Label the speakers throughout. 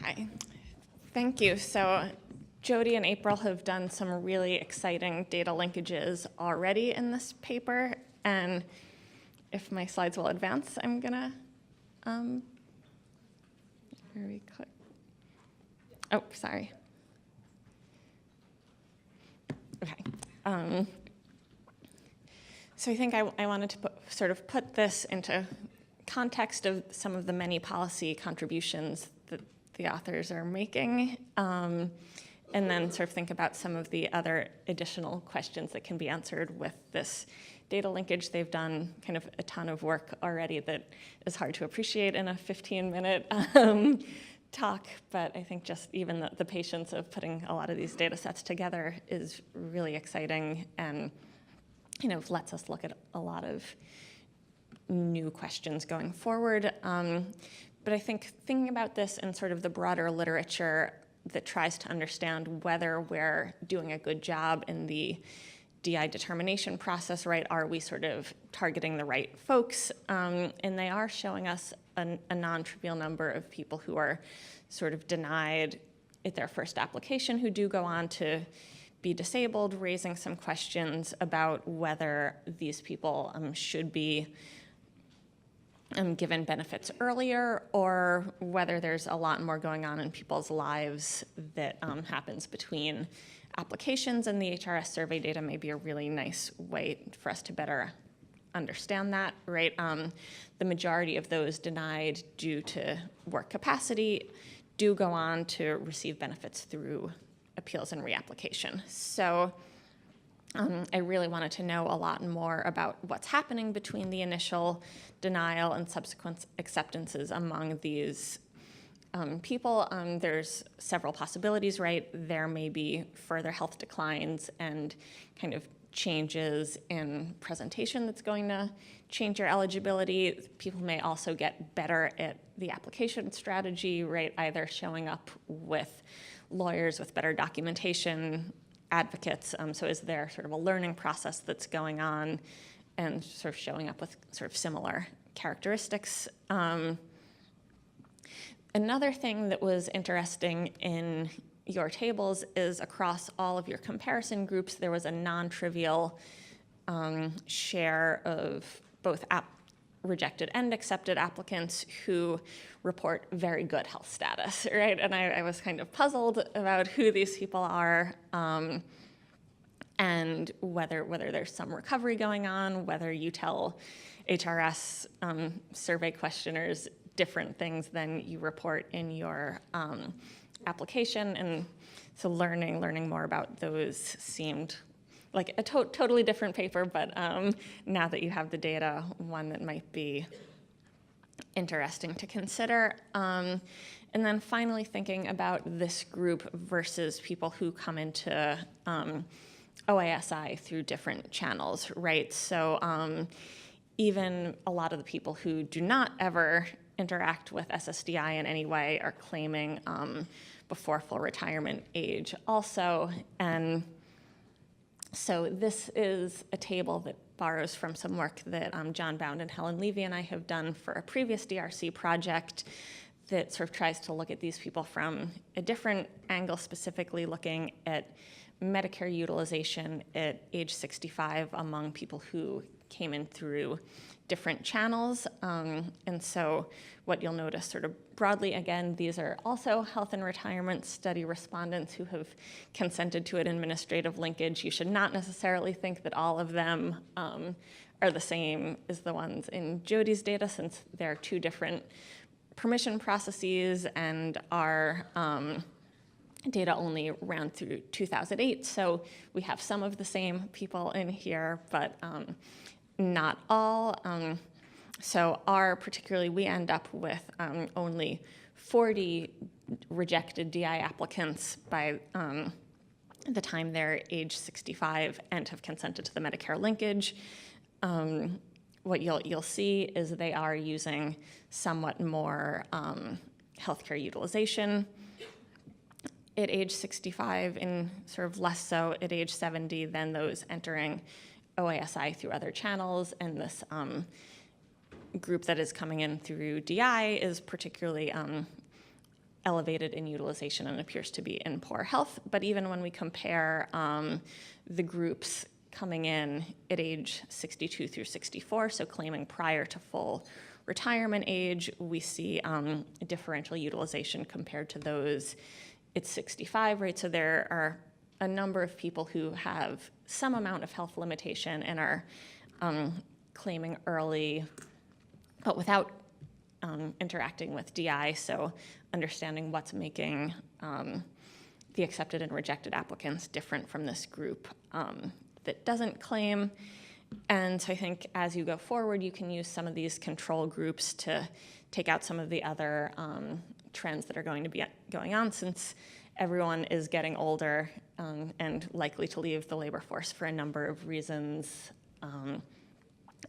Speaker 1: Okay, thank you. So Jody and April have done some really exciting data linkages already in this paper, and if my slides will advance, I'm gonna, here we click. Oh, sorry. Okay. So I think I wanted to sort of put this into context of some of the many policy contributions that the authors are making, and then sort of think about some of the other additional questions that can be answered with this data linkage. They've done kind of a ton of work already that is hard to appreciate in a 15-minute talk, but I think just even the patience of putting a lot of these data sets together is really exciting and lets us look at a lot of new questions going forward. But I think thinking about this in sort of the broader literature that tries to understand whether we're doing a good job in the DI determination process, right? Are we sort of targeting the right folks? And they are showing us a non-trivial number of people who are sort of denied at their first application who do go on to be disabled, raising some questions about whether these people should be given benefits earlier, or whether there's a lot more going on in people's lives that happens between applications, and the HRS survey data may be a really nice way for us to better understand that, right? The majority of those denied due to work capacity do go on to receive benefits through appeals and reapplication. So I really wanted to know a lot more about what's happening between the initial denial and subsequent acceptances among these people. There's several possibilities, right? There may be further health declines and kind of changes in presentation that's going to change your eligibility. People may also get better at the application strategy, right? Either showing up with lawyers with better documentation, advocates. So is there sort of a learning process that's going on and sort of showing up with sort of similar characteristics? Another thing that was interesting in your tables is across all of your comparison groups, there was a non-trivial share of both rejected and accepted applicants who report very good health status, right? And I was kind of puzzled about who these people are and whether there's some recovery going on, whether you tell HRS survey questioners different things than you report in your application. And so learning more about those seemed like a totally different paper, but now that you have the data, one that might be interesting to consider. And then finally thinking about this group versus people who come into OASI through different channels, right? So even a lot of the people who do not ever interact with SSDI in any way are claiming before full retirement age also. And so this is a table that borrows from some work that John Bound and Helen Levy and I have done for a previous DRC project that sort of tries to look at these people from a different angle, specifically looking at Medicare utilization at age 65 among people who came in through different channels. And so what you'll notice sort of broadly, again, these are also health and retirement study respondents who have consented to an administrative linkage. You should not necessarily think that all of them are the same as the ones in Jody's data, since there are two different permission processes and our data only ran through 2008. So we have some of the same people in here, but not all. So particularly, we end up with only 40 rejected DI applicants by the time they're age 65 and have consented to the Medicare linkage. What you'll see is they are using somewhat more healthcare utilization at age 65 and sort of less so at age 70 than those entering OASI through other channels, and this group that is coming in through DI is particularly elevated in utilization and appears to be in poor health. But even when we compare the groups coming in at age 62 through 64, so claiming prior to full retirement age, we see differential utilization compared to those at 65, right? So there are a number of people who have some amount of health limitation and are claiming early, but without interacting with DI, so understanding what's making the accepted and rejected applicants different from this group that doesn't claim. And so I think as you go forward, you can use some of these control groups to take out some of the other trends that are going to be going on, since everyone is getting older and likely to leave the labor force for a number of reasons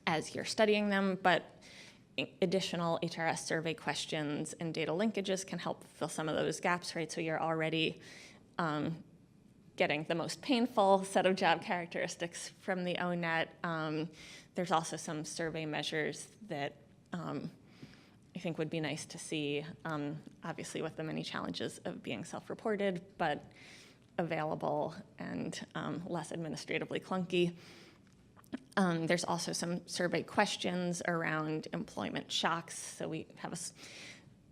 Speaker 1: as you're studying them. But additional HRS survey questions and data linkages can help fill some of those gaps, right? So you're already getting the most painful set of job characteristics from the ONET. There's also some survey measures that I think would be nice to see, obviously with the many challenges of being self-reported, but available and less administratively clunky. There's also some survey questions around employment shocks. So we have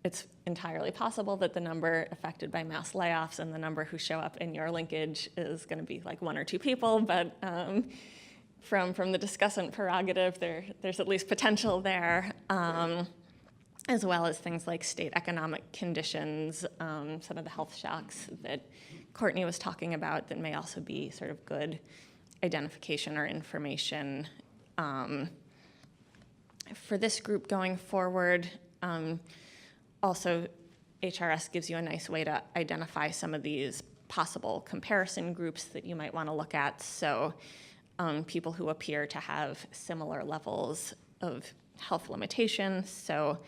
Speaker 1: it's entirely possible that the number affected by mass layoffs and the number who show up in your linkage is going to be like 1 or 2 people, but from the discussant prerogative, there's at least potential there, as well as things like state economic conditions, some of the health shocks that Courtney was talking about that may also be sort of good identification or information for this group going forward. Also, HRS gives you a nice way to identify some of these possible comparison groups that you might want to look at. So people who appear to have similar levels of health limitations. So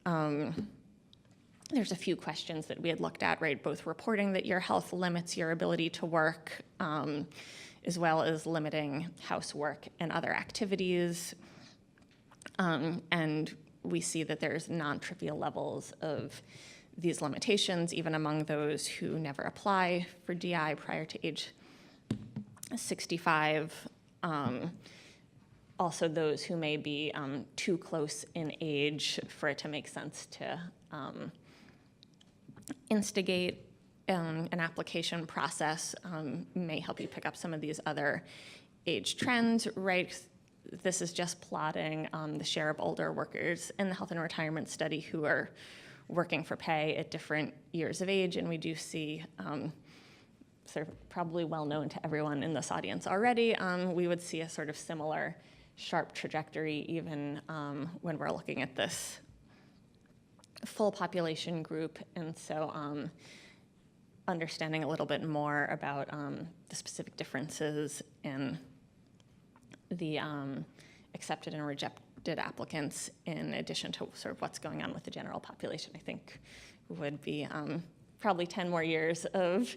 Speaker 1: there's a few questions that we had looked at, right? Both reporting that your health limits your ability to work, as well as limiting housework and other activities. And we see that there's non-trivial levels of these limitations, even among those who never apply for DI prior to age 65. Also those who may be too close in age for it to make sense to instigate an application process may help you pick up some of these other age trends, right? This is just plotting the share of older workers in the health and retirement study who are working for pay at different years of age, and we do see, sort of probably well known to everyone in this audience already, we would see a sort of similar sharp trajectory even when we're looking at this full population group. And so understanding a little bit more about the specific differences in the accepted and rejected applicants, in addition to sort of what's going on with the general population, I think would be probably 10 more years of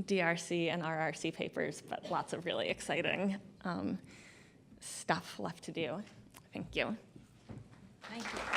Speaker 1: DRC and RRC papers, but lots of really exciting stuff left to do. Thank you.
Speaker 2: Thank you.